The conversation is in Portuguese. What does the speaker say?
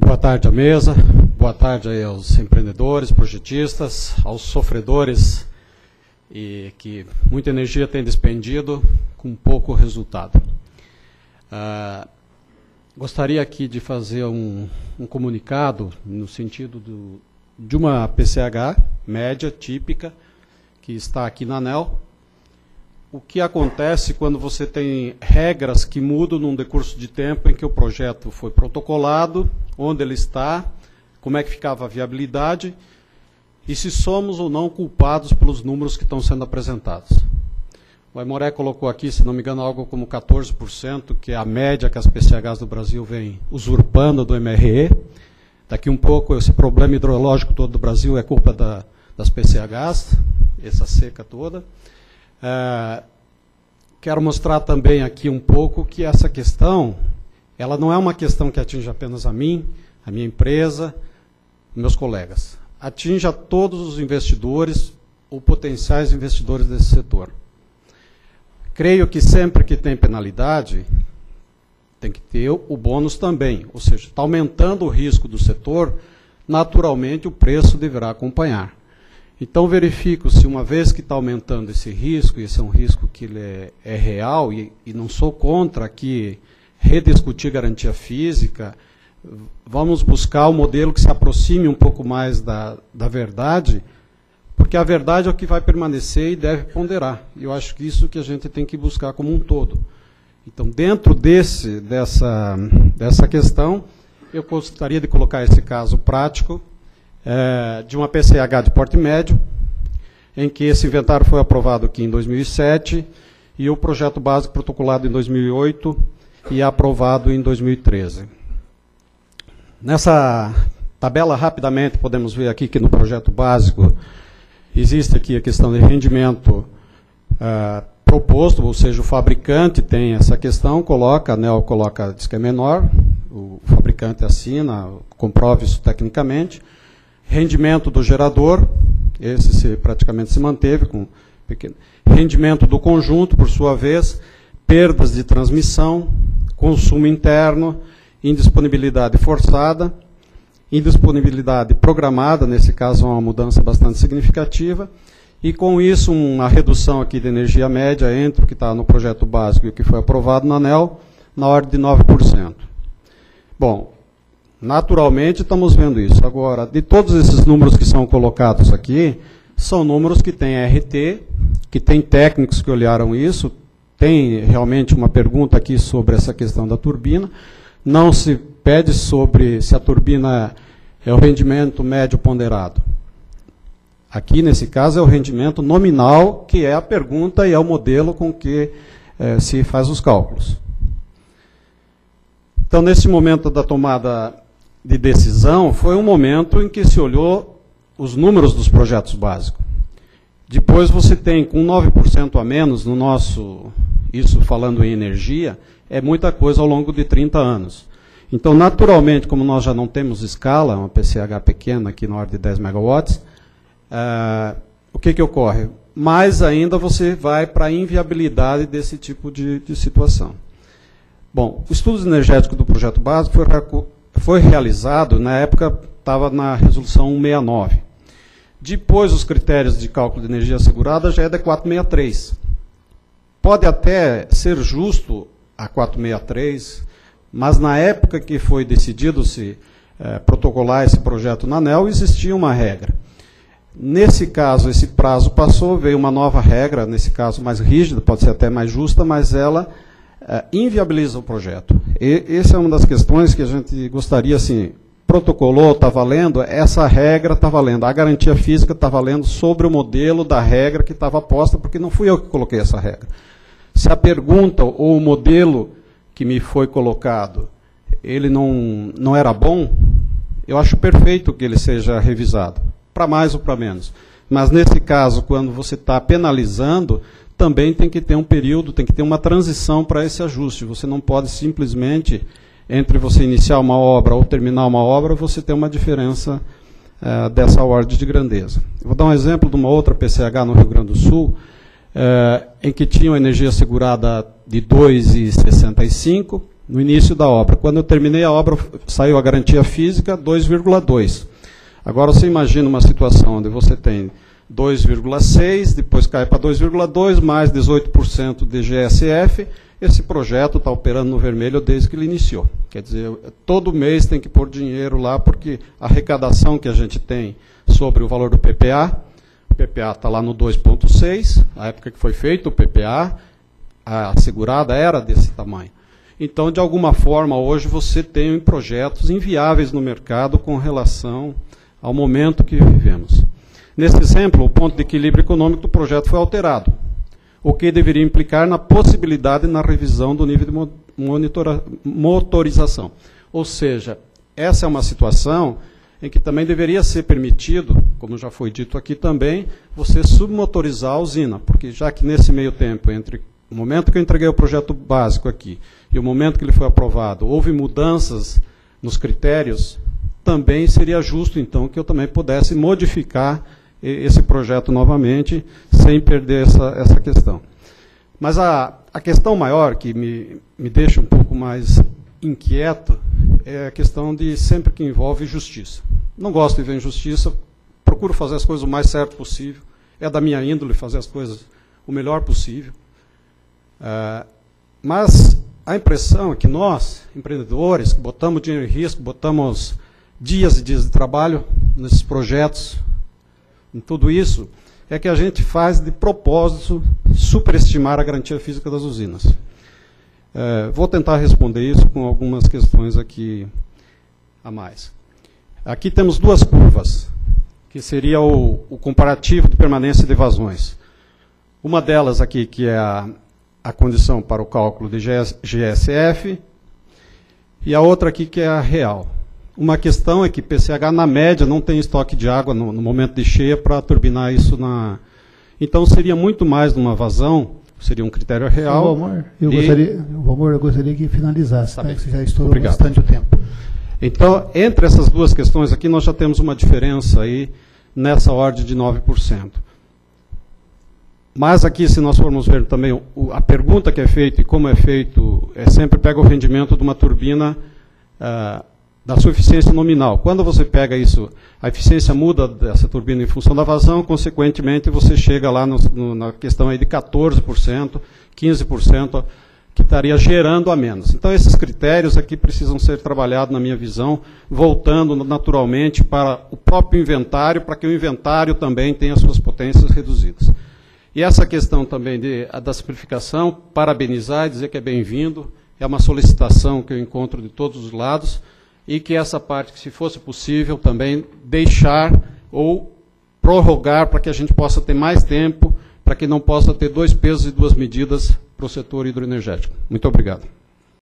Boa tarde à mesa, boa tarde aí aos empreendedores, projetistas, aos sofredores e que muita energia tem despendido com pouco resultado. Gostaria aqui de fazer um comunicado no sentido de uma PCH média, típica, que está aqui na ANEEL. O que acontece quando você tem regras que mudam num decurso de tempo em que o projeto foi protocolado, onde ele está, como é que ficava a viabilidade, e se somos ou não culpados pelos números que estão sendo apresentados. O Aimoré colocou aqui, se não me engano, algo como 14%, que é a média que as PCHs do Brasil vêm usurpando do MRE. Daqui um pouco, esse problema hidrológico todo do Brasil é culpa das PCHs, essa seca toda. Quero mostrar também aqui um pouco que essa questão, ela não é uma questão que atinge apenas a mim, a minha empresa, meus colegas. Atinge a todos os investidores ou potenciais investidores desse setor. Creio que sempre que tem penalidade, tem que ter o bônus também. Ou seja, está aumentando o risco do setor, naturalmente o preço deverá acompanhar. Então, verifico se uma vez que está aumentando esse risco, e esse é um risco que ele é real, e não sou contra aqui rediscutir garantia física, vamos buscar um modelo que se aproxime um pouco mais da verdade, porque a verdade é o que vai permanecer e deve ponderar. E eu acho que isso que a gente tem que buscar como um todo. Então, dentro dessa questão, eu gostaria de colocar esse caso prático, de uma PCH de porte médio, em que esse inventário foi aprovado aqui em 2007 e o projeto básico protocolado em 2008 e aprovado em 2013. Nessa tabela, rapidamente, podemos ver aqui que no projeto básico existe aqui a questão de rendimento proposto, ou seja, o fabricante tem essa questão, coloca, a ANEEL coloca, diz que é menor, o fabricante assina, comprova isso tecnicamente. Rendimento do gerador, esse praticamente se manteve com pequeno. Rendimento do conjunto, por sua vez, perdas de transmissão, consumo interno, indisponibilidade forçada, indisponibilidade programada, nesse caso uma mudança bastante significativa, e com isso uma redução aqui de energia média entre o que está no projeto básico e o que foi aprovado na ANEEL, na ordem de 9%. Bom, naturalmente, estamos vendo isso. Agora, de todos esses números que são colocados aqui, são números que têm RT, que tem técnicos que olharam isso, tem realmente uma pergunta aqui sobre essa questão da turbina, não se pede sobre se a turbina é o rendimento médio ponderado. Aqui, nesse caso, é o rendimento nominal, que é a pergunta e é o modelo com que se faz os cálculos. Então, nesse momento da tomada de decisão, foi um momento em que se olhou os números dos projetos básicos. Depois você tem, com 9% a menos no nosso, isso falando em energia, é muita coisa ao longo de 30 anos. Então, naturalmente, como nós já não temos escala, uma PCH pequena aqui na ordem de 10 megawatts, o que ocorre? Mais ainda você vai para a inviabilidade desse tipo de situação. Bom, o estudo energético do projeto básico foi realizado, na época estava na resolução 169. Depois, os critérios de cálculo de energia assegurada já é da 463. Pode até ser justo a 463, mas na época que foi decidido se protocolar esse projeto na ANEEL, existia uma regra. Nesse caso, esse prazo passou, veio uma nova regra, nesse caso mais rígida, pode ser até mais justa, mas ela inviabiliza o projeto. E essa é uma das questões que a gente gostaria, assim, protocolou, está valendo, essa regra está valendo, a garantia física está valendo sobre o modelo da regra que estava posta, porque não fui eu que coloquei essa regra. Se a pergunta ou o modelo que me foi colocado, ele não era bom, eu acho perfeito que ele seja revisado, para mais ou para menos. Mas nesse caso, quando você está penalizando, também tem que ter um período, tem que ter uma transição para esse ajuste. Você não pode simplesmente, entre você iniciar uma obra ou terminar uma obra, você ter uma diferença dessa ordem de grandeza. Eu vou dar um exemplo de uma outra PCH no Rio Grande do Sul, em que tinha uma energia assegurada de 2,65, no início da obra. Quando eu terminei a obra, saiu a garantia física 2,2. Agora você imagina uma situação onde você tem 2,6, depois cai para 2,2, mais 18% de GSF, esse projeto está operando no vermelho desde que ele iniciou. Quer dizer, todo mês tem que pôr dinheiro lá, porque a arrecadação que a gente tem sobre o valor do PPA, o PPA está lá no 2,6, a época que foi feito o PPA, a segurada era desse tamanho. Então, de alguma forma, hoje você tem projetos inviáveis no mercado com relação ao momento que vivemos. Nesse exemplo, o ponto de equilíbrio econômico do projeto foi alterado, o que deveria implicar na possibilidade na revisão do nível de motorização. Ou seja, essa é uma situação em que também deveria ser permitido, como já foi dito aqui também, você submotorizar a usina, porque já que nesse meio tempo, entre o momento que eu entreguei o projeto básico aqui e o momento que ele foi aprovado, houve mudanças nos critérios, também seria justo, então, que eu também pudesse modificar esse projeto novamente, sem perder essa questão. Mas a questão maior, que me deixa um pouco mais inquieto, é a questão de sempre que envolve justiça. Não gosto de ver injustiça, procuro fazer as coisas o mais certo possível, é da minha índole fazer as coisas o melhor possível. Mas a impressão é que nós, empreendedores, que botamos dinheiro em risco, botamos dias e dias de trabalho nesses projetos, em tudo isso, é que a gente faz de propósito superestimar a garantia física das usinas. Vou tentar responder isso com algumas questões aqui a mais. Aqui temos duas curvas, que seria o comparativo de permanência de evasões. Uma delas aqui, que é a condição para o cálculo de GSF, e a outra aqui, que é a real. Uma questão é que PCH, na média, não tem estoque de água no momento de cheia para turbinar isso na... Então, seria muito mais de uma vazão, seria um critério real. Valmor, eu gostaria que finalizasse, tá, que você já estourou bastante o tempo. Então, entre essas duas questões aqui, nós já temos uma diferença aí nessa ordem de 9%. Mas aqui, se nós formos ver também, a pergunta que é feita e como é feito, sempre pega o rendimento de uma turbina da sua eficiência nominal. Quando você pega isso, a eficiência muda dessa turbina em função da vazão, consequentemente você chega lá na questão aí de 14%, 15%, que estaria gerando a menos. Então esses critérios aqui precisam ser trabalhados, na minha visão, voltando naturalmente para o próprio inventário, para que o inventário também tenha suas potências reduzidas. E essa questão também da simplificação, parabenizar e dizer que é bem-vindo, é uma solicitação que eu encontro de todos os lados, e que essa parte, que se fosse possível, também deixar ou prorrogar para que a gente possa ter mais tempo, para que não possa ter dois pesos e duas medidas para o setor hidroenergético. Muito obrigado.